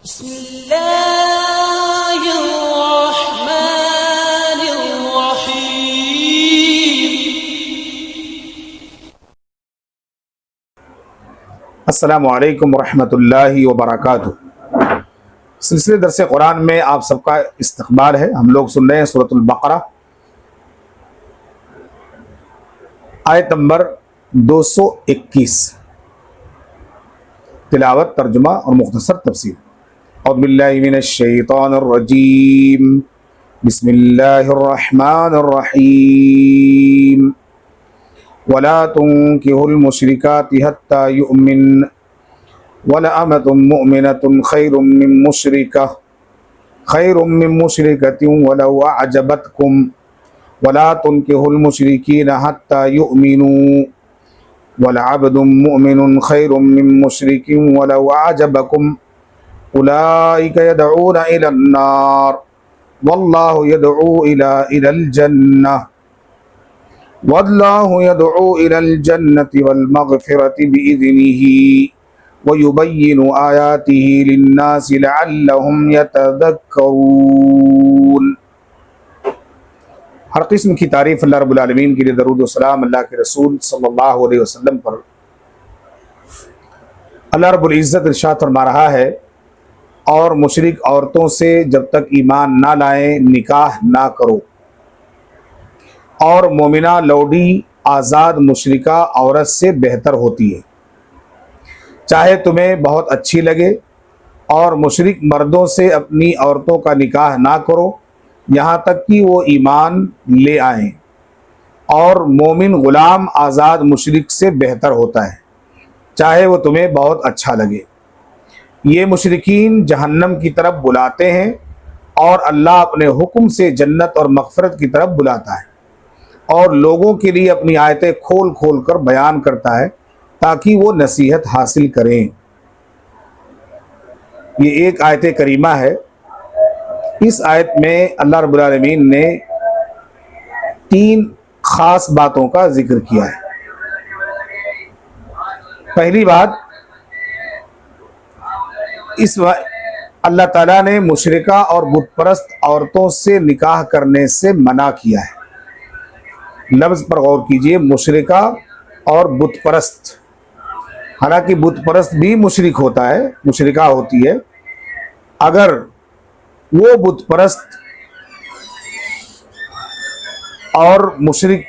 بسم الله الرحمن الرحيم. السلام علیکم ورحمۃ اللہ وبرکاتہ. سلسلے درس قرآن میں آپ سب کا استقبال ہے. ہم لوگ سن رہے ہیں سورۃ البقرہ آیت نمبر 221. تلاوت، ترجمہ اور مختصر تفسیر. اعوذ باللہ من الشیطان الرجیم. بسم اللہ الرحمن الرحیم. ولا تنكحوا المشركات حتى يؤمن ولأمة مؤمنة خير من مشركة ولو أعجبتكم ولا تنكحوا المشركين حتى يؤمنوا ولعبد مؤمن خير من مشرك ولو أعجبكم أولئك يدعون إلى النار والله يدعو إلى الجنة والله يدعو إلى الجنة والمغفرة بإذنه ويبين آياته للناس لعلهم يتذكرون. ہر قسم کی تعریف اللہ رب العالمین کے لیے. درود و سلام اللہ کے رسول صلی اللہ علیہ وسلم پر. اللہ رب العزت ارشاد فرما رہا ہے، اور مشرک عورتوں سے جب تک ایمان نہ لائیں نکاح نہ کرو، اور مومنہ لوڈی آزاد مشرکہ عورت سے بہتر ہوتی ہے، چاہے تمہیں بہت اچھی لگے. اور مشرک مردوں سے اپنی عورتوں کا نکاح نہ کرو یہاں تک کہ وہ ایمان لے آئیں، اور مومن غلام آزاد مشرک سے بہتر ہوتا ہے، چاہے وہ تمہیں بہت اچھا لگے. یہ مشرکین جہنم کی طرف بلاتے ہیں، اور اللہ اپنے حکم سے جنت اور مغفرت کی طرف بلاتا ہے، اور لوگوں کے لیے اپنی آیتیں کھول کھول کر بیان کرتا ہے تاکہ وہ نصیحت حاصل کریں. یہ ایک آیت کریمہ ہے. اس آیت میں اللہ رب العالمین نے 3 خاص باتوں کا ذکر کیا ہے. پہلی بات، اللہ تعالیٰ نے مشرکہ اور بت پرست عورتوں سے نکاح کرنے سے منع کیا ہے. لفظ پر غور کیجئے، مشرکہ اور بت پرست. حالانکہ بت پرست بھی مشرک ہوتا ہے، مشرکہ ہوتی ہے. اگر وہ بت پرست اور مشرک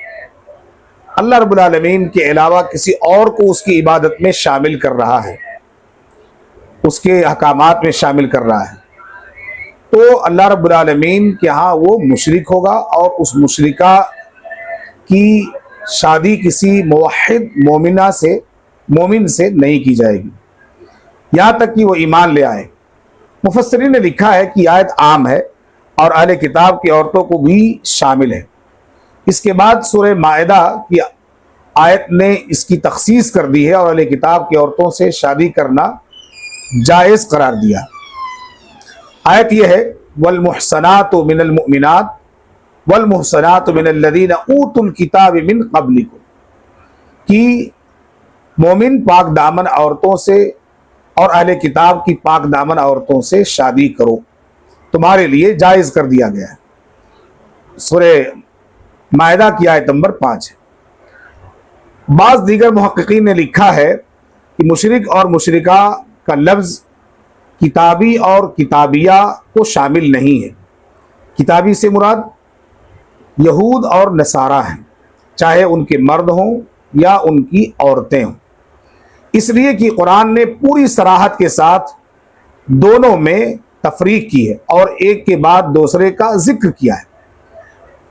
اللہ رب العالمین کے علاوہ کسی اور کو اس کی عبادت میں شامل کر رہا ہے، اس کے احکامات میں شامل کر رہا ہے، تو اللہ رب العالمین کے ہاں وہ مشرک ہوگا، اور اس مشرکہ کی شادی کسی موحد مومن سے نہیں کی جائے گی یہاں تک کہ وہ ایمان لے آئے. مفسرین نے لکھا ہے کہ آیت عام ہے اور اہل کتاب کی عورتوں کو بھی شامل ہے. اس کے بعد سورہ مائدہ کی آیت نے اس کی تخصیص کر دی ہے اور اہل کتاب کی عورتوں سے شادی کرنا جائز قرار دیا. آیت یہ ہے، والمحصنات من المؤمنات والمحصنات من الذین اوتوا الکتاب من قبلکم، کہ مومن پاک دامن عورتوں سے اور اہل کتاب کی پاک دامن عورتوں سے شادی کرو، تمہارے لیے جائز کر دیا گیا ہے. سورہ مائدہ کی آیت نمبر 5 ہے. بعض دیگر محققین نے لکھا ہے کہ مشرک اور مشرکہ کا لفظ کتابی اور کتابیہ کو شامل نہیں ہے. کتابی سے مراد یہود اور نصارہ ہیں، چاہے ان کے مرد ہوں یا ان کی عورتیں ہوں، اس لیے کہ قرآن نے پوری صراحت کے ساتھ دونوں میں تفریق کی ہے اور ایک کے بعد دوسرے کا ذکر کیا ہے.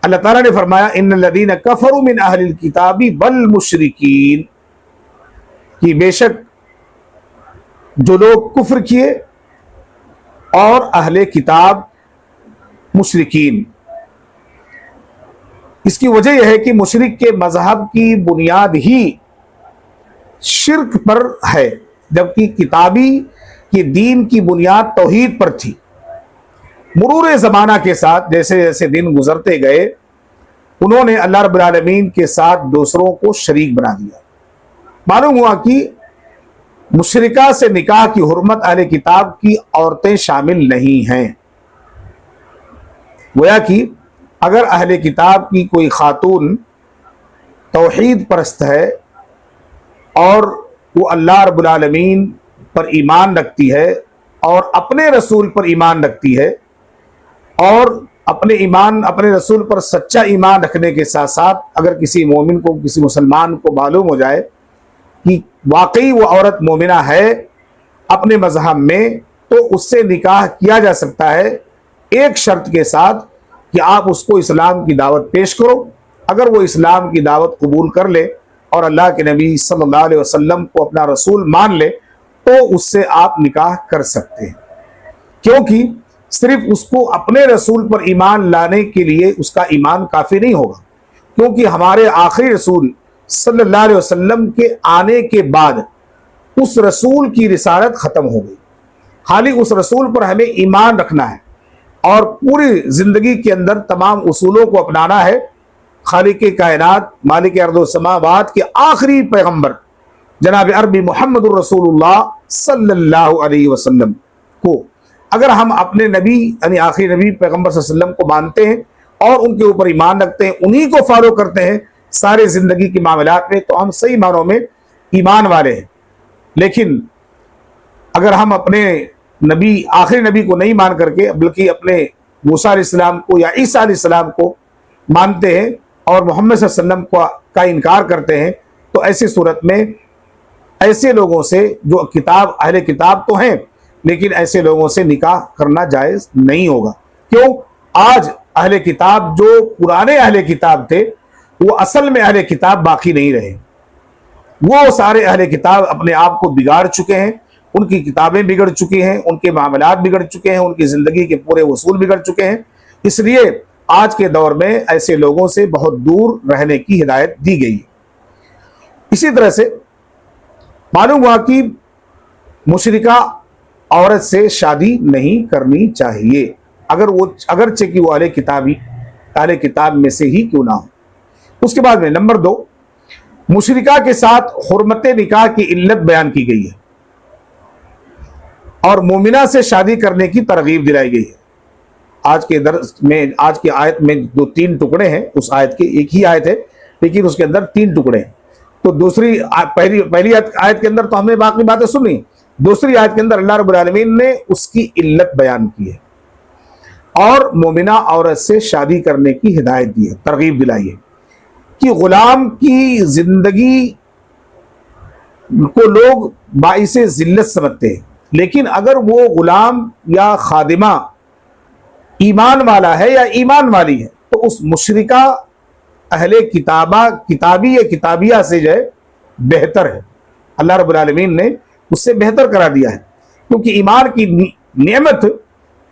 اللہ تعالیٰ نے فرمایا، ان الذین کفروا من اہل الکتاب والمشرکین، کہ بے شک جو لوگ کفر کیے اور اہل کتاب مشرکین. اس کی وجہ یہ ہے کہ مشرک کے مذہب کی بنیاد ہی شرک پر ہے، جبکہ کتابی کی دین کی بنیاد توحید پر تھی. مرور زمانہ کے ساتھ جیسے جیسے دن گزرتے گئے، انہوں نے اللہ رب العالمین کے ساتھ دوسروں کو شریک بنا دیا. معلوم ہوا کہ मुशरिका से निकाह की हुर्मत अहले किताब की औरतें शामिल नहीं हैं। गोया कि अगर अहले किताब की कोई खातून तौहीद परस्त है और वो अल्लाह रब्बुल आलमीन पर ईमान रखती है और अपने रसूल पर ईमान रखती है और अपने रसूल पर सच्चा ईमान रखने के साथ साथ अगर किसी मोमिन को, किसी मुसलमान को मालूम हो जाए कि वाकई वो औरत मोमिना है अपने मजहब में, तो उससे निकाह किया जा सकता है, एक शर्त के साथ कि आप उसको इस्लाम की दावत पेश करो। अगर वो इस्लाम की दावत कबूल कर ले और अल्लाह के नबी सल्लल्लाहु अलैहि वसल्लम को अपना रसूल मान ले, तो उससे आप निकाह कर सकते हैं। क्योंकि सिर्फ उसको अपने रसूल पर ईमान लाने के लिए उसका ईमान काफ़ी नहीं होगा, क्योंकि हमारे आखिरी रसूल सल्लल्लाहु अलैहि वसल्लम के आने के बाद उस रसूल की रिसालत ख़त्म हो गई। खाली उस रसूल पर हमें ईमान रखना है और पूरी ज़िंदगी के अंदर तमाम उसूलों को अपनाना है। खालिक कायनात मालिक अर्ज़ व समावात के आखिरी पैगम्बर जनाब अरबी मुहम्मदुर रसूलुल्लाह सल्लल्लाहु अलैहि वसल्लम को अगर हम अपने नबी यानी आखिरी नबी पैगम्बर सल्लल्लाहु अलैहि वसल्लम को मानते हैं और उनके ऊपर ईमान रखते हैं, उन्हीं को फॉलो करते हैं सारे ज़िंदगी के मामलात में, तो हम सही मानों में ईमान वाले हैं। लेकिन अगर हम अपने नबी आखिरी नबी को नहीं मान करके बल्कि अपने मूसा अलैहिस्सलाम को या ईसा अलैहिस्सलाम को मानते हैं और मोहम्मद सल्लल्लाहु अलैहि वसल्लम का इनकार करते हैं, तो ऐसी सूरत में ऐसे लोगों से जो किताब अहले किताब तो हैं लेकिन ऐसे लोगों से निकाह करना जायज़ नहीं होगा। क्यों? आज अहले किताब जो पुराने अहले किताब थे वो असल में अहले किताब बाकी नहीं रहे। वो सारे अहले किताब अपने आप को बिगाड़ चुके हैं, उनकी किताबें बिगड़ चुकी हैं, उनके मामलात बिगड़ चुके हैं, उनकी ज़िंदगी के पूरे उसूल बिगड़ चुके हैं। इसलिए आज के दौर में ऐसे लोगों से बहुत दूर रहने की हिदायत दी गई है। इसी तरह से मालूम हुआ कि मुशरिका औरत से शादी नहीं करनी चाहिए, अगरचे कि वो अहले किताब में से ही क्यों ना हो। उसके बाद में नंबर 2, मुशरिका के साथ हुर्मत निकाह की इल्लत बयान की गई है और मोमिना से शादी करने की तरगीब दिलाई गई है। आज के दर्स में, आज की आयत में जो 3 टुकड़े हैं, उस आयत के एक ही आयत है लेकिन उसके अंदर 3 टुकड़े हैं। तो पहली आयत के अंदर तो हमने बाकी बातें सुनी, दूसरी आयत के अंदर अल्लाह रब्बुल आलमीन ने उसकी इल्लत बयान की है और मोमिना औरत से शादी करने की हिदायत दी है, तरगीब दिलाई है कि गुलाम की जिंदगी को लोग बाइसे जिल्लत समझते हैं, लेकिन अगर वो गुलाम या खादिमा ईमान वाला है या ईमान वाली है तो उस मुशरिका अहले किताबी या किताबिया से जो है बेहतर है। अल्लाह रब्बुल आलमीन ने उससे बेहतर करा दिया है, क्योंकि ईमान की नेमत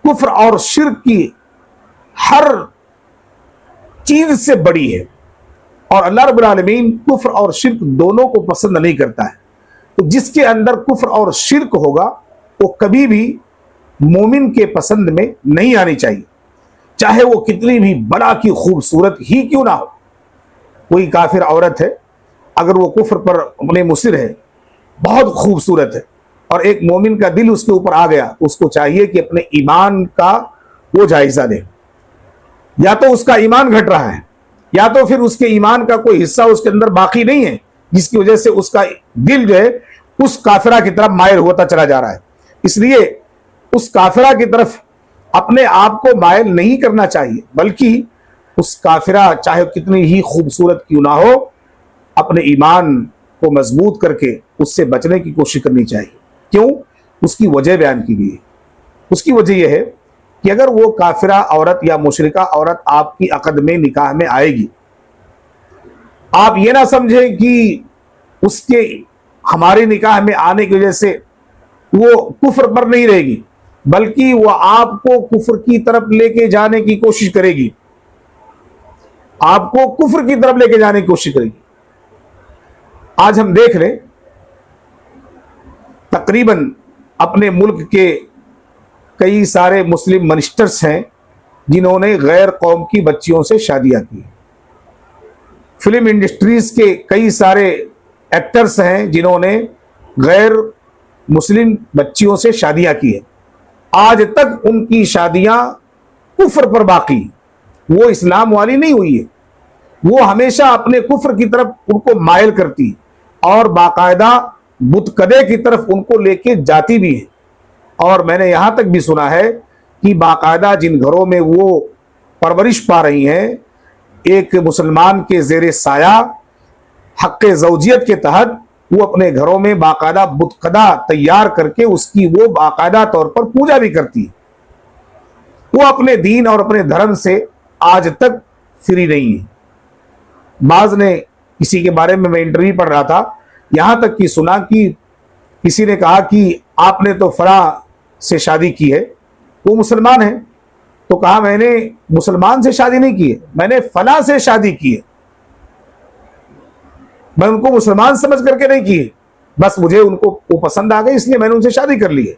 कुफ्र और शिर्क की हर चीज से बड़ी है और अल्लाह रब्बुल आलमीन कुफ्र और शिर्क दोनों को पसंद नहीं करता है। तो जिसके अंदर कुफ्र और शिर्क होगा वो कभी भी मोमिन के पसंद में नहीं आनी चाहिए, चाहे वो कितनी भी बड़ा की खूबसूरत ही क्यों ना हो। कोई काफिर औरत है, अगर वो कुफ्र पर अपने मुसिर है, बहुत खूबसूरत है और एक मोमिन का दिल उसके ऊपर आ गया, उसको चाहिए कि अपने ईमान का वो जायजा ले। या तो उसका ईमान घट रहा है या तो फिर उसके ईमान का कोई हिस्सा उसके अंदर बाकी नहीं है, जिसकी वजह से उसका दिल जो है उस काफिरा की तरफ मायल होता चला जा रहा है। इसलिए उस काफिरा की तरफ अपने आप को मायल नहीं करना चाहिए, बल्कि उस काफिरा चाहे कितनी ही खूबसूरत क्यों ना हो, अपने ईमान को मजबूत करके उससे बचने की कोशिश करनी चाहिए। क्यों? उसकी वजह बयान की गई है। उसकी वजह यह है कि अगर वो काफिरा औरत या मुशरिका औरत आपकी अक़द में निकाह में आएगी, आप ये ना समझें कि उसके हमारे निकाह में आने की वजह से वो कुफ्र पर नहीं रहेगी, बल्कि वो आपको कुफ्र की तरफ लेके जाने की कोशिश करेगी, आपको कुफ्र की तरफ लेके जाने की कोशिश करेगी। आज हम देख लें, तकरीबन अपने मुल्क के कई सारे मुस्लिम मिनिस्टर्स हैं जिन्होंने गैर कौम की बच्चियों से शादियां की। फिल्म इंडस्ट्रीज के कई सारे एक्टर्स हैं जिन्होंने गैर مسلم بچیوں سے شادیاں کی ہیں، آج تک ان کی شادیاں کفر پر باقی، وہ اسلام والی نہیں ہوئی ہے، وہ ہمیشہ اپنے کفر کی طرف ان کو مائل کرتی اور باقاعدہ بت کدے کی طرف ان کو لے کے جاتی بھی ہے۔ اور میں نے یہاں تک بھی سنا ہے کہ باقاعدہ جن گھروں میں وہ پرورش پا رہی ہیں، ایک مسلمان کے زیر سایہ حق زوجیت کے تحت وہ اپنے گھروں میں باقاعدہ بت کدا تیار کر کے اس کی وہ باقاعدہ طور پر پوجا بھی کرتی ہے، وہ اپنے دین اور اپنے دھرم سے آج تک فری نہیں ہے۔ بعض نے کسی کے بارے میں انٹرویو پڑھ رہا تھا، یہاں تک کہ سنا کہ کسی نے کہا کہ آپ نے تو فلاں سے شادی کی ہے، وہ مسلمان ہے، تو کہا میں نے مسلمان سے شادی نہیں کی ہے، میں نے فلاں سے شادی کی ہے، میں ان کو مسلمان سمجھ کر کے نہیں کی ہے، بس مجھے ان کو وہ پسند آ گئی اس لیے میں نے ان سے شادی کر لی ہے،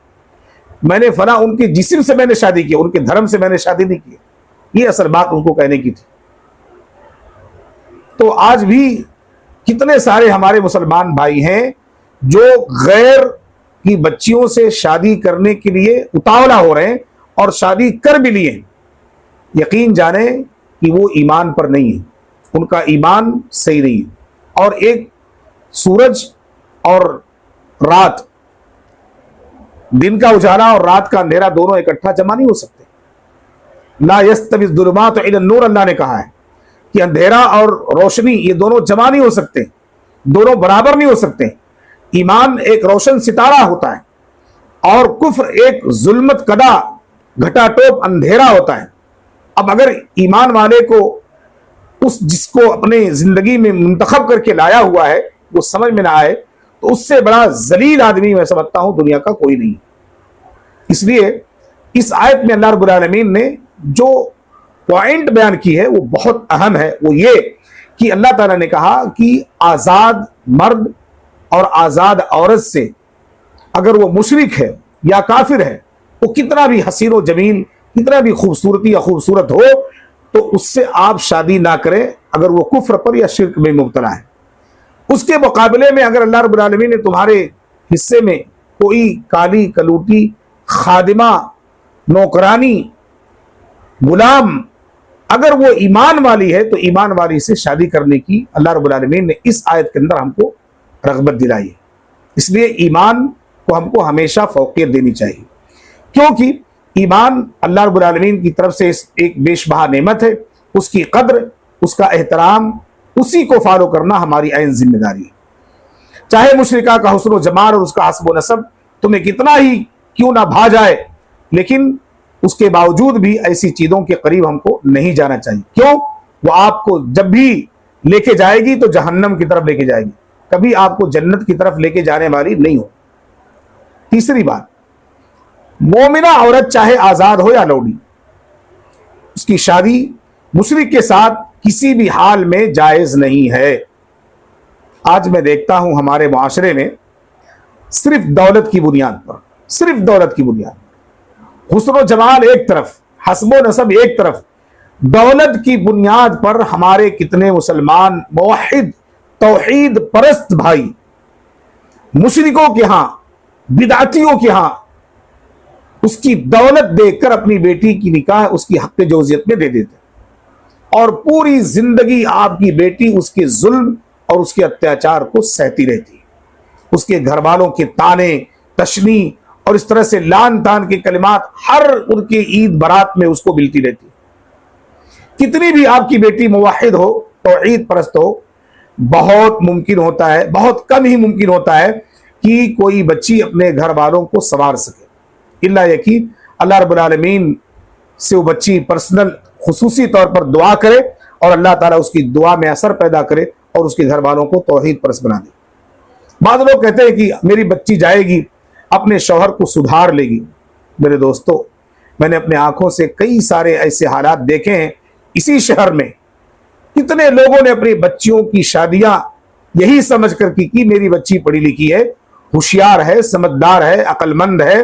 میں نے فلاں ان کے جسم سے میں نے شادی کی، ان کے دھرم سے میں نے شادی نہیں کی۔ یہ اصل بات ان کو کہنے کی تھی۔ تو آج بھی کتنے سارے ہمارے مسلمان بھائی ہیں جو غیر کی بچیوں سے شادی کرنے کے لیے اتاولا ہو رہے ہیں اور شادی کر بھی لیے، یقین جانیں کہ وہ ایمان پر نہیں ہے، ان کا ایمان صحیح نہیں ہے۔ اور ایک سورج اور رات، دن کا اجالا اور رات کا اندھیرا دونوں اکٹھا جمع نہیں ہو سکتے۔ لا یستوی الظلمات الا النور، اللہ نے کہا ہے کہ اندھیرا اور روشنی یہ دونوں جمع نہیں ہو سکتے، دونوں برابر نہیں ہو سکتے۔ ایمان ایک روشن ستارہ ہوتا ہے اور کفر ایک ظلمت کدا گھٹا ٹوپ اندھیرا ہوتا ہے۔ اب اگر ایمان والے کو جس کو اپنے زندگی میں منتخب کر کے لایا ہوا ہے وہ سمجھ میں نہ آئے تو اس سے بڑا ذلیل آدمی میں سمجھتا ہوں دنیا کا کوئی نہیں۔ اس لیے اس آیت میں اللہ رب العالمین نے جو پوائنٹ بیان کی ہے وہ بہت اہم ہے، وہ یہ کہ اللہ تعالیٰ نے کہا کہ آزاد مرد اور آزاد عورت سے اگر وہ مشرک ہے یا کافر ہے، وہ کتنا بھی حسین و جمیل، کتنا بھی خوبصورتی یا خوبصورت ہو، تو اس سے آپ شادی نہ کریں اگر وہ کفر پر یا شرک میں مبتلا ہے۔ اس کے مقابلے میں اگر اللہ رب العالمین نے تمہارے حصے میں کوئی کالی کلوٹی خادمہ، نوکرانی، غلام، اگر وہ ایمان والی ہے تو ایمان والی سے شادی کرنے کی اللہ رب العالمین نے اس آیت کے اندر ہم کو رغبت دلائی ہے۔ اس لیے ایمان کو ہم کو ہمیشہ فوقیت دینی چاہیے، کیونکہ ایمان اللہ رب العالمین کی طرف سے ایک بیش بہا نعمت ہے، اس کی قدر، اس کا احترام، اسی کو فالو کرنا ہماری عین ذمہ داری ہے۔ چاہے مشرکہ کا حسن و جمال اور اس کا حسب و نسب تمہیں کتنا ہی کیوں نہ بھا جائے، لیکن اس کے باوجود بھی ایسی چیزوں کے قریب ہم کو نہیں جانا چاہیے۔ کیوں؟ وہ آپ کو جب بھی لے کے جائے گی تو جہنم کی طرف لے کے جائے گی، کبھی آپ کو جنت کی طرف لے کے جانے والی نہیں ہو۔ تیسری بات، مومنہ عورت چاہے آزاد ہو یا لوڈی، اس کی شادی مشرک کے ساتھ کسی بھی حال میں جائز نہیں ہے۔ آج میں دیکھتا ہوں ہمارے معاشرے میں صرف دولت کی بنیاد پر، صرف دولت کی بنیاد پر، حسن و جمال ایک طرف، حسب و نسب ایک طرف، دولت کی بنیاد پر ہمارے کتنے مسلمان موحد توحید پرست بھائی مشرکوں کے ہاں، بدعتیوں کے ہاں اس کی دولت دیکھ کر اپنی بیٹی کی نکاح اس کی حق جوزیت میں دے دیتے، اور پوری زندگی آپ کی بیٹی اس کے ظلم اور اس کے اتیاچار کو سہتی رہتی ہے، اس کے گھر والوں کے تانے تشنی اور اس طرح سے لان تان کے کلمات ہر ان کے عید برات میں اس کو ملتی رہتی ہے۔ کتنی بھی آپ کی بیٹی موحد ہو، توحید پرست ہو، بہت ممکن ہوتا ہے، بہت کم ہی ممکن ہوتا ہے کہ کوئی بچی اپنے گھر والوں کو سنوار سکے، اللہ یہ کہ اللہ رب العالمین سے وہ بچی پرسنل خصوصی طور پر دعا کرے اور اللہ تعالیٰ اس کی دعا میں اثر پیدا کرے اور اس کے گھر والوں کو توحید پرست بنا دے۔ بعض لوگ کہتے ہیں کہ میری بچی جائے گی اپنے شوہر کو سدھار لے گی۔ میرے دوستو، میں نے اپنے آنکھوں سے کئی سارے ایسے حالات دیکھے ہیں اسی شہر میں، کتنے لوگوں نے اپنی بچیوں کی شادیاں یہی سمجھ کر کی میری بچی پڑھی لکھی ہے، ہوشیار ہے، سمجھدار ہے، عقل مند ہے،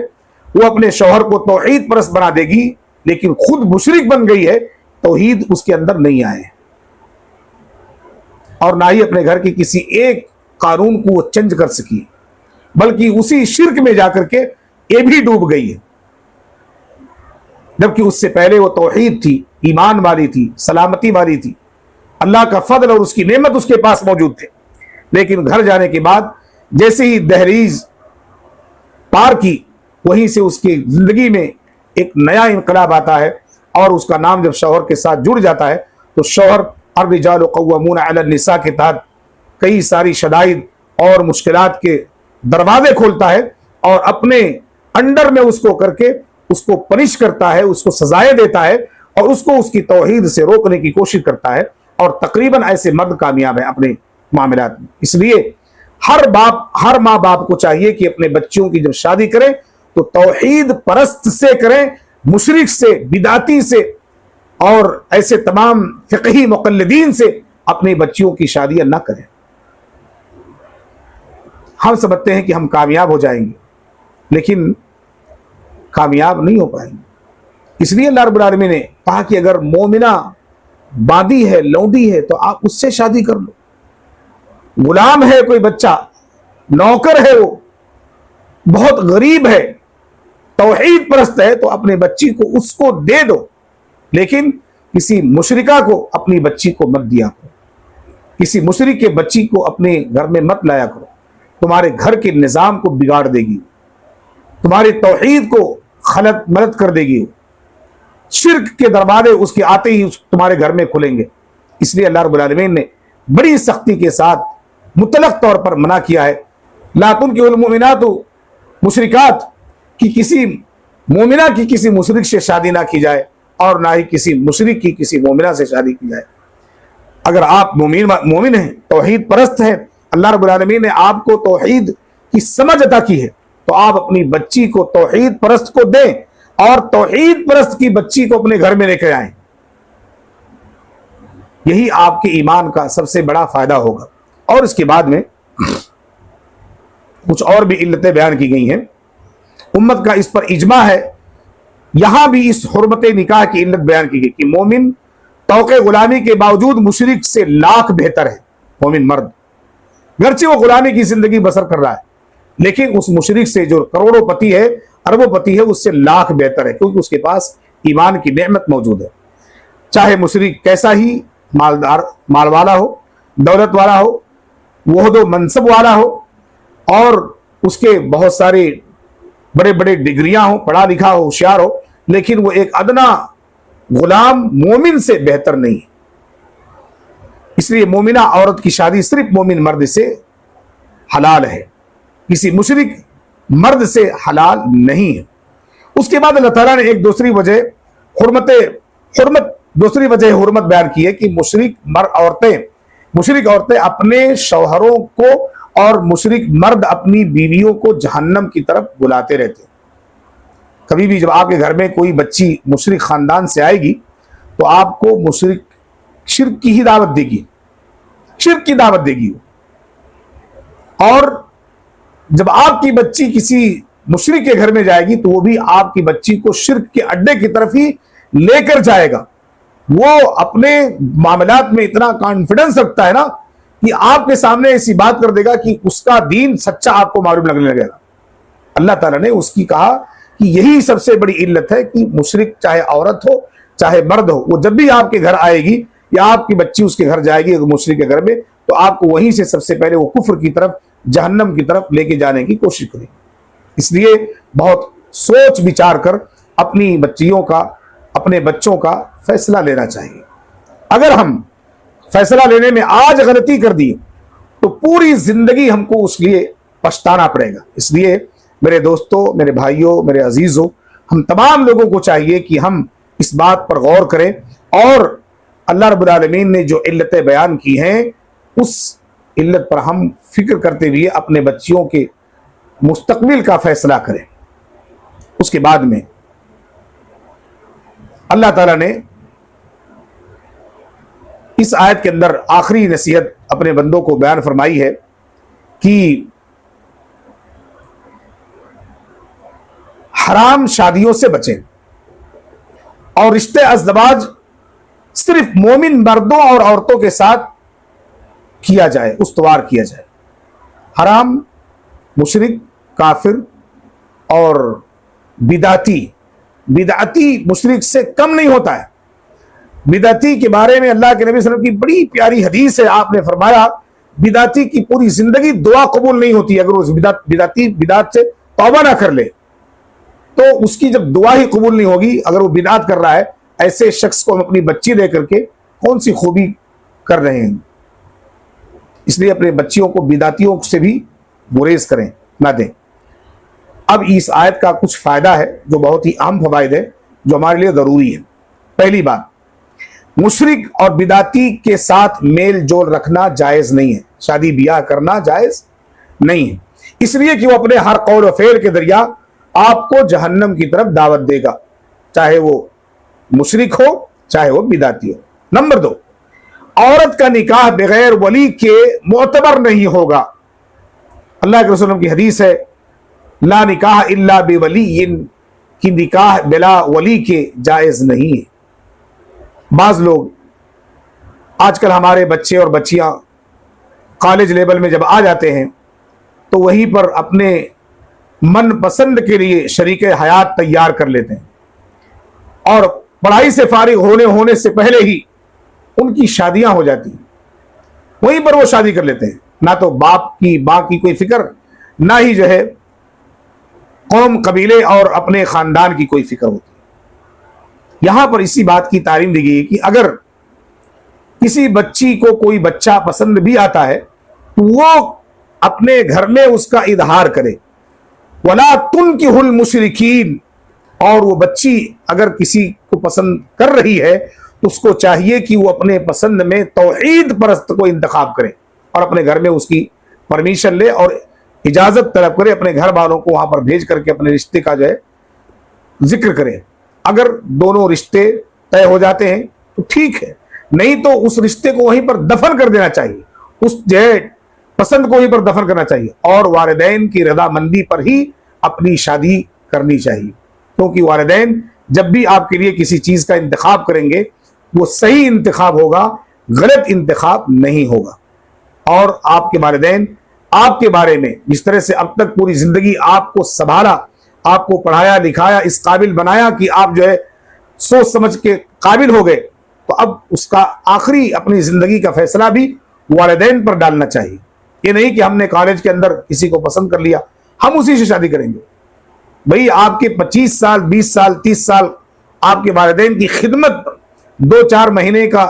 وہ اپنے شوہر کو توحید پرست بنا دے گی، لیکن خود مشرک بن گئی ہے، توحید اس کے اندر نہیں آئے، اور نہ ہی اپنے گھر کے کسی ایک قانون کو وہ چینج کر سکی۔ बल्कि उसी शिर्क में जाकर के ये भी डूब गई है, जबकि उससे पहले वो तौहीद थी, ईमान वाली थी, सलामती वाली थी, अल्लाह का फضل और उसकी नेमत उसके पास मौजूद थे। लेकिन घर जाने के बाद जैसे ही दहलीज पार की, वहीं से उसकी जिंदगी में एक नया इनकलाब आता है, और उसका नाम जब शौहर के साथ जुड़ जाता है तो शौहर अर्रिजालु क़व्वामून अला निसा के तहत कई सारी शदाइद और मुश्किलात के दरवाजे खोलता है और अपने अंडर में उसको करके उसको पनिश करता है, उसको सजाएं देता है और उसको उसकी तौहीद से रोकने की कोशिश करता है। और तकरीबन ऐसे मर्द कामयाब है अपने मामलात में। इसलिए हर माँ बाप को चाहिए कि अपने बच्चों की जब शादी करें तो तौहीद परस्त से करें, मुशरिक से, बिदाती से और ऐसे तमाम फिक़ही मुक़ल्लिदीन से अपनी बच्चियों की शादियां ना करें। हम समझते हैं कि हम कामयाब हो जाएंगे, लेकिन कामयाब नहीं हो पाएंगे। इसलिए अल्लाह रब्बुल आलमीन ने कहा कि अगर मोमिना बादी है, लौंडी है, तो आप उससे शादी कर लो। गुलाम है कोई बच्चा, नौकर है, वो बहुत गरीब है, तौहीद परस्त है, तो अपने बच्ची को उसको दे दो, लेकिन किसी मुशरिका को अपनी बच्ची को मत दिया करो, किसी मुशरिक के बच्ची को अपने घर में मत लाया करो। तुम्हारे घर के निज़ाम को बिगाड़ देगी, तुम्हारी तौहीद को खलत मलत कर देगी, शिर्क के दरवाजे उसके आते ही तुम्हारे घर में खुलेंगे। इसलिए अल्लाह रब्बुल आलमीन ने बड़ी सख्ती के साथ मुतलक तौर पर मना किया है, ला तुनकिहुल मुमिनातु मुशरिकात, कि किसी मोमिना की किसी मुशरिक से शादी ना की जाए और ना ही किसी मुशरिक की किसी मोमिना से शादी की जाए। अगर आप मोमिन हैं, तौहीद परस्त हैं, अल्लाह रब्बुल आलमीन ने आपको तौहीद की समझ अता की है, तो आप अपनी बच्ची को तौहीद परस्त को दें और तौहीद परस्त की बच्ची को अपने घर में लेकर आएं। यही आपके ईमान का सबसे बड़ा फायदा होगा। और इसके बाद में कुछ और भी इल्लतें बयान की गई हैं, उम्मत का इस पर इजमा है। यहां भी इस हुर्मत निकाह की इल्लत बयान की गई कि मोमिन तौक़े गुलामी के बावजूद मुशरिक से लाख बेहतर है। मोमिन मर्द गरचे वो गुलामी की जिंदगी बसर कर रहा है, लेकिन उस मुशरिक से जो करोड़ोंपति है, अरबोंपति है, उससे लाख बेहतर है, क्योंकि उसके पास ईमान की नेमत मौजूद है। चाहे मुशरिक कैसा ही माल वाला हो, दौलत वाला हो, वोहदो मनसब वाला हो और उसके बहुत सारे बड़े बड़े डिग्रियां हो, पढ़ा लिखा हो, होशियार हो, लेकिन वो एक अदना गुलाम मोमिन से बेहतर नहीं है। इसलिए मोमिना औरत की शादी सिर्फ मोमिन मर्द से हलाल है, किसी मुशरिक मर्द से हलाल नहीं है। उसके बाद अल्लाह ताला ने एक दूसरी वजह हुर्मत बयान की है कि मुशरिक औरतें अपने शौहरों को और मुशरिक मर्द अपनी बीवियों को जहन्नम की तरफ बुलाते रहते हैं। कभी भी जब आपके घर में कोई बच्ची मुशरिक खानदान से आएगी तो आपको मुशरिक शिर्क की ही दावत देगी, शिर्क की दावत देगी। और जब आपकी बच्ची किसी मुशरिक के घर में जाएगी तो वो भी आपकी बच्ची को शिर्क के अड्डे की तरफ ही लेकर जाएगा। वो अपने मामलात में इतना कॉन्फिडेंस रखता है ना कि आपके सामने ऐसी बात कर देगा कि उसका दीन सच्चा आपको मालूम लगने लगेगा। अल्लाह ताला ने उसकी कहा कि यही सबसे बड़ी इल्लत है कि मुशरिक चाहे औरत हो चाहे मर्द हो, वो जब भी आपके घर आएगी या आपकी बच्ची उसके घर जाएगी मुशरिक के घर में, तो आपको वहीं से सबसे पहले वो कुफ्र की तरफ, जहन्नम की तरफ लेके जाने की कोशिश करेगी। इसलिए बहुत सोच विचार कर अपनी बच्चियों का, अपने बच्चों का फैसला लेना चाहिए। अगर हम फैसला लेने में आज गलती कर दी तो पूरी जिंदगी हमको उसके लिए पछताना पड़ेगा। इसलिए मेरे दोस्तों, मेरे भाइयों, मेरे अजीजों, हम तमाम लोगों को चाहिए कि हम इस बात पर गौर करें और अल्लाह रब्बुल आलमीन ने जो इल्लतें बयान की हैं उस इल्लत पर हम फिक्र करते हुए अपने बच्चियों के मुस्तकबिल का फैसला करें। उसके बाद में अल्लाह ताला ने इस आयत के अंदर आखिरी नसीहत अपने बंदों को बयान फरमाई है कि हराम शादियों से बचें और रिश्ते अज़दवाज सिर्फ मोमिन मर्दों और औरतों के साथ किया जाए, उस्तवार किया जाए। हराम मुशरिक, काफिर और बिदाती, बिदाती मुशरिक से कम नहीं होता है। बिदाती के बारे में अल्लाह के नबी सल्लल्लाहु अलैहि वसल्लम की बड़ी प्यारी हदीस है। आपने फरमाया बिदाती की पूरी जिंदगी दुआ कबूल नहीं होती। अगर उस बिदाती बिदात से तौबा ना कर ले तो उसकी जब दुआ ही कबूल नहीं होगी। अगर वो बिदात कर रहा है, ऐसे शख्स को हम अपनी बच्ची दे करके कौन सी खूबी कर रहे हैं। इसलिए अपने बच्चियों को बिदातियों से भी गुरेज करें, ना दें। अब इस आयत का कुछ फायदा है जो बहुत ही अहम फवायद है, जो हमारे लिए जरूरी है। पहली बात, मुशरिक और बिदाती के साथ मेल जोल रखना जायज नहीं है, शादी ब्याह करना जायज नहीं है, इसलिए कि वो अपने हर कौल और फेल के जरिया आपको जहन्नम की तरफ दावत देगा, चाहे वो मुशरिक हो चाहे वो बिदाती हो। नंबर 2, औरत का निकाह बगैर वली के मोतबर नहीं होगा। अल्लाह के रसूल की हदीस है, ला निकाह इल्ला बिवलिय्यिन, कि निकाह बिला वली के जायज नहीं है। बाज लोग आजकल, हमारे बच्चे और बच्चियां कॉलेज लेवल में जब आ जाते हैं तो वहीं पर अपने मन पसंद के लिए शरीके हयात तैयार कर लेते हैं और पढ़ाई से फारिग होने से पहले ही उनकी शादियां हो जाती हैं। वहीं पर वो शादी कर लेते हैं, ना तो बाप की मां की कोई फिक्र, ना ही जो है कौम कबीले और अपने खानदान की कोई फिक्र होती है। यहां पर इसी बात की तालीम दी गई कि अगर किसी बच्ची को कोई बच्चा पसंद भी आता है तो वो अपने घर में उसका इजहार करे, वला तुनकिहुल मुशरिकीन, और वो बच्ची अगर किसी को पसंद कर रही है तो उसको चाहिए कि वो अपने पसंद में तौहीद परस्त को इंतखाब करे और अपने घर में उसकी परमिशन ले और इजाजत तलब करे, अपने घर वालों को वहां पर भेज करके अपने रिश्ते का जो है जिक्र करे। अगर दोनों रिश्ते तय हो जाते हैं तो ठीक है, नहीं तो उस रिश्ते को वहीं पर दफन कर देना चाहिए, उस जो है पसंद को वहीं पर दफन करना चाहिए और वालिदैन की रजामंदी पर ही अपनी शादी करनी चाहिए। क्योंकि वालिदैन जब भी आपके लिए किसी चीज का इंतखाब करेंगे वो सही इंतखाब होगा, गलत इंतखाब नहीं होगा। और आपके वालिदैन आपके बारे में जिस तरह से अब तक पूरी जिंदगी आपको संभाला, आपको पढ़ाया लिखाया, इस काबिल बनाया कि आप जो है सोच समझ के काबिल हो गए, तो अब उसका आखिरी अपनी जिंदगी का फैसला भी वालिदैन पर डालना चाहिए। ये नहीं कि हमने कॉलेज के अंदर किसी को पसंद कर लिया, हम उसी से शादी करेंगे। भाई आपके 25 साल 20 साल 30 साल आपके वालिदैन की खिदमत, 2-4 महीने का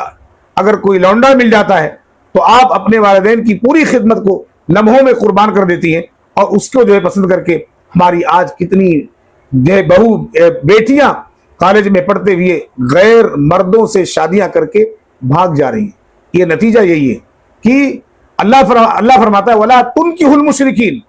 अगर कोई लौंडा मिल जाता है तो आप अपने वालिदैन की पूरी खिदमत को लम्हों में कुर्बान कर देती हैं और उसको जो है पसंद करके हमारी आज कितनी बहू बेटियां कॉलेज में पढ़ते हुए गैर मर्दों से शादियां करके भाग जा रही हैं। ये नतीजा यही है कि अल्लाह फरमाता है वला तुनकिहुल मुशरिकीन,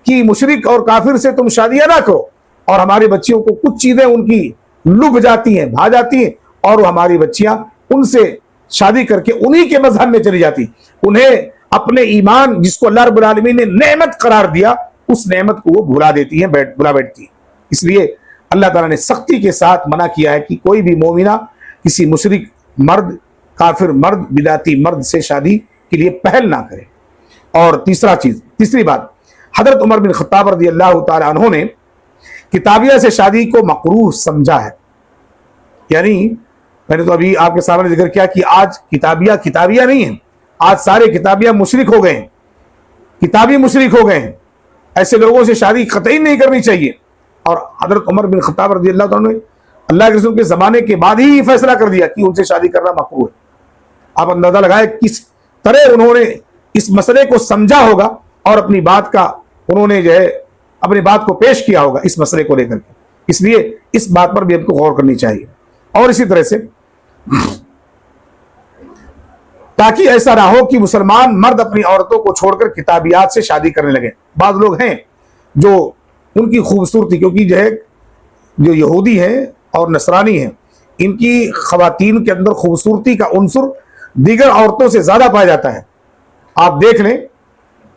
कि मुशरिक और काफिर से तुम शादियां ना करो। और हमारी बच्चियों को कुछ चीजें उनकी लुभ जाती हैं, भा जाती हैं और हमारी बच्चियां उनसे शादी करके उन्हीं के मजहब में चली जाती, उन्हें अपने ईमान जिसको अल्लाह रब्बुल आलमीन ने नेमत करार दिया उस नेमत को वो भुला देती हैं, भुला बैठती हैं। इसलिए अल्लाह ताला ने सख्ती के साथ मना किया है कि कोई भी मोमिना किसी मुशरिक मर्द, काफिर मर्द, बिदाती मर्द से शादी के लिए पहल ना करे। और तीसरी बात, हजरत उमर बिन खत्ताब रज़ियल्लाहु ताला अन्हु ने किताबिया से शादी को मकरूह समझा है। यानी मैंने तो अभी आपके सामने जिक्र किया कि आज किताबिया नहीं है, आज सारे किताबिया मुशरिक हो गए हैं, किताबी मुशरिक हो गए हैं। ऐसे लोगों से शादी कतई नहीं करनी चाहिए। और हजरत उमर बिन खत्ताब रज़ियल्लाहु ताला ने अल्लाह के रसूल के जमाने के बाद ही फैसला कर दिया कि उनसे शादी करना मकरूह है। आप अंदाजा लगाए किस तरह उन्होंने इस मसले को समझा होगा और अपनी बात का उन्होंने जो है अपनी बात को पेश किया होगा इस मसले को लेकर के। इसलिए इस बात पर भी हमको गौर करनी चाहिए। और इसी तरह से ताकि ऐसा ना हो कि मुसलमान मर्द अपनी औरतों को छोड़कर किताबियात से शादी करने लगे। बाद लोग हैं जो उनकी खूबसूरती, क्योंकि जो यहूदी हैं और नसरानी हैं, इनकी खवातीन के अंदर खूबसूरती का उनसुर दीगर औरतों से ज्यादा पाया जाता है। आप देख लें,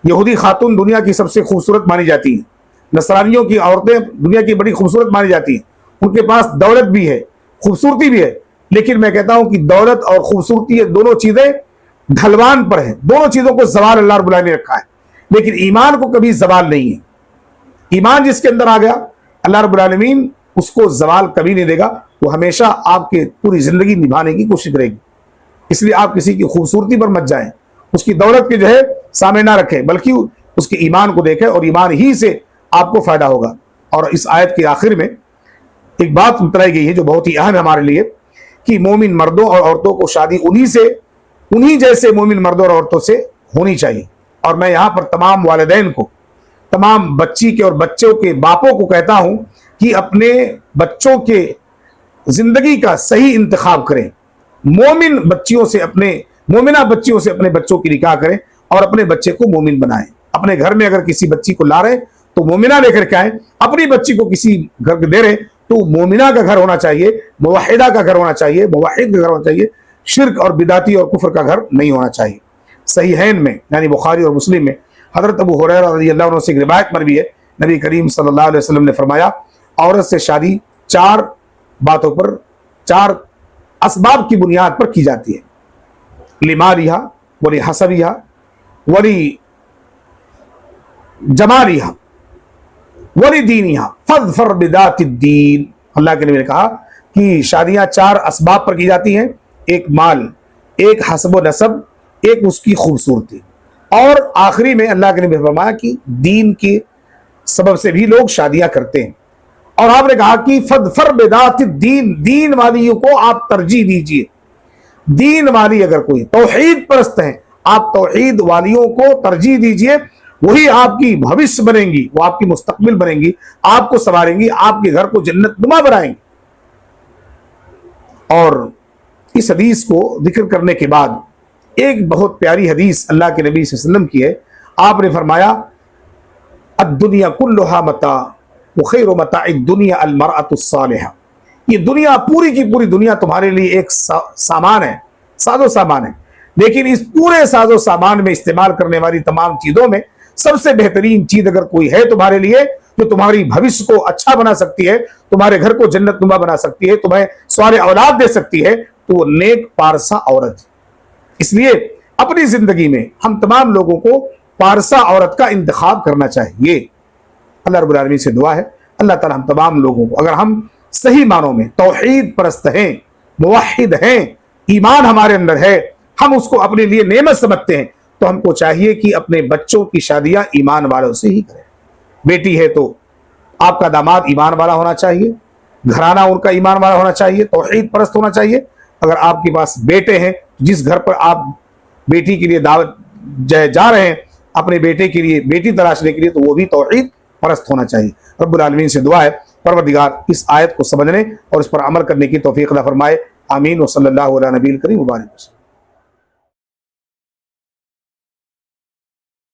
यहूदी खातून दुनिया की सबसे खूबसूरत मानी जाती हैं, नसरानियों की औरतें दुनिया की बड़ी खूबसूरत मानी जाती हैं। उनके पास दौलत भी है, खूबसूरती भी है, लेकिन मैं कहता हूं कि दौलत और खूबसूरती ये दोनों चीजें ढलवान पर हैं, दोनों चीजों को ज़वाल अल्लाह रब्बुल आलमीन ने रखा है। لیکن ایمان کو کبھی زوال نہیں ہے. ایمان جس کے اندر آ گیا اللہ رب العالمین اس کو زوال کبھی نہیں دے گا. وہ ہمیشہ آپ کے پوری زندگی نبھانے کی کوشش کرے گی. اس لیے آپ کسی کی خوبصورتی پر مت جائیں, اس کی دولت کے جو ہے سامنے نہ رکھیں, بلکہ اس کے ایمان کو دیکھیں اور ایمان ہی سے آپ کو فائدہ ہوگا. اور اس آیت کے آخر میں ایک بات بتائی گئی ہے جو بہت ہی اہم ہے ہمارے لیے, کہ مومن مردوں اور عورتوں کو شادی انہی جیسے مومن مردوں اور عورتوں سے ہونی چاہیے. اور میں یہاں پر تمام والدین کو, تمام بچی کے اور بچوں کے باپوں کو کہتا ہوں کہ اپنے بچوں کے زندگی کا صحیح انتخاب کریں. مومنہ بچیوں سے اپنے بچوں کی نکاح کریں اور اپنے بچے کو مومن بنائیں. اپنے گھر میں اگر کسی بچی کو لا رہے تو مومنہ لے کر کے آئیں. اپنی بچی کو کسی گھر دے رہے تو مومنہ کا گھر ہونا چاہیے, موحدہ کا گھر ہونا چاہیے, موحد کا گھر ہونا چاہیے. شرک اور بدعتی اور کفر کا گھر نہیں ہونا چاہیے. صحیحین میں یعنی بخاری اور مسلم میں حضرت ابو ہریرہ رضی اللہ عنہ سے ایک روایت مروی ہے, نبی کریم صلی اللہ علیہ وسلم نے فرمایا عورت سے شادی 4 باتوں پر, 4 اسباب کی بنیاد پر کی جاتی ہے. لمالہا ولحسبہا ولجمالہا ولدینہا فاظفر بذات الدین. اللہ کے نبی نے کہا کہ شادیاں 4 اسباب پر کی جاتی ہیں, ایک مال, ایک حسب و نسب, ایک اس کی خوبصورتی, اور آخری میں اللہ کے نبی نے فرمایا کہ دین کے سبب سے بھی لوگ شادیاں کرتے ہیں. اور آپ نے کہا کہ فاظفر بذات الدین, دین والیوں کو آپ ترجیح دیجئے. دین والی اگر کوئی توحید پرست ہیں, آپ توحید والیوں کو ترجیح دیجئے, وہی آپ کی بھوشیہ بنیں گی, وہ آپ کی مستقبل بنیں گی, آپ کو سنواریں گی, آپ کے گھر کو جنت نما بنائیں گی. اور اس حدیث کو ذکر کرنے کے بعد ایک بہت پیاری حدیث اللہ کے نبی صلی اللہ علیہ وسلم کی ہے. آپ نے فرمایا الدنیا کلھا متاع وخیر متاع الدنیا المرأة الصالحہ. یہ دنیا پوری کی پوری دنیا تمہارے لیے ایک سامان ہے, ساز و سامان ہے, لیکن اس پورے ساز و سامان میں استعمال کرنے والی تمام چیزوں میں سب سے بہترین چیز اگر کوئی ہے تمہارے لیے جو تمہاری بھوشیہ کو اچھا بنا سکتی ہے, تمہارے گھر کو جنت نما بنا سکتی ہے, تمہیں صالح اولاد دے سکتی ہے, تو وہ نیک پارسا عورت ہے. اس لیے اپنی زندگی میں ہم تمام لوگوں کو پارسا عورت کا انتخاب کرنا چاہیے. اللہ رب العالمین سے دعا ہے اللہ تعالی ہم تمام لوگوں کو, اگر ہم صحیح معنوں میں توحید پرست ہیں, موحد ہیں, ایمان ہمارے اندر ہے, ہم اس کو اپنے لیے نعمت سمجھتے ہیں, تو ہم کو چاہیے کہ اپنے بچوں کی شادیاں ایمان والوں سے ہی کریں. بیٹی ہے تو آپ کا داماد ایمان والا ہونا چاہیے, گھرانہ ان کا ایمان والا ہونا چاہیے, توحید پرست ہونا چاہیے. اگر آپ کے پاس بیٹے ہیں, جس گھر پر آپ بیٹی کے لیے دعوت جا رہے ہیں اپنے بیٹے کے لیے بیٹی تلاشنے کے لیے, تو وہ بھی توحید پرست ہونا چاہیے. رب العالمین سے دعا ہے پروردگار اس آیت کو سمجھنے اور اس پر عمل کرنے کی توفیق عطا فرمائے. آمین. و صلی اللہ علیہ نبی الکریم وبارک وسلم.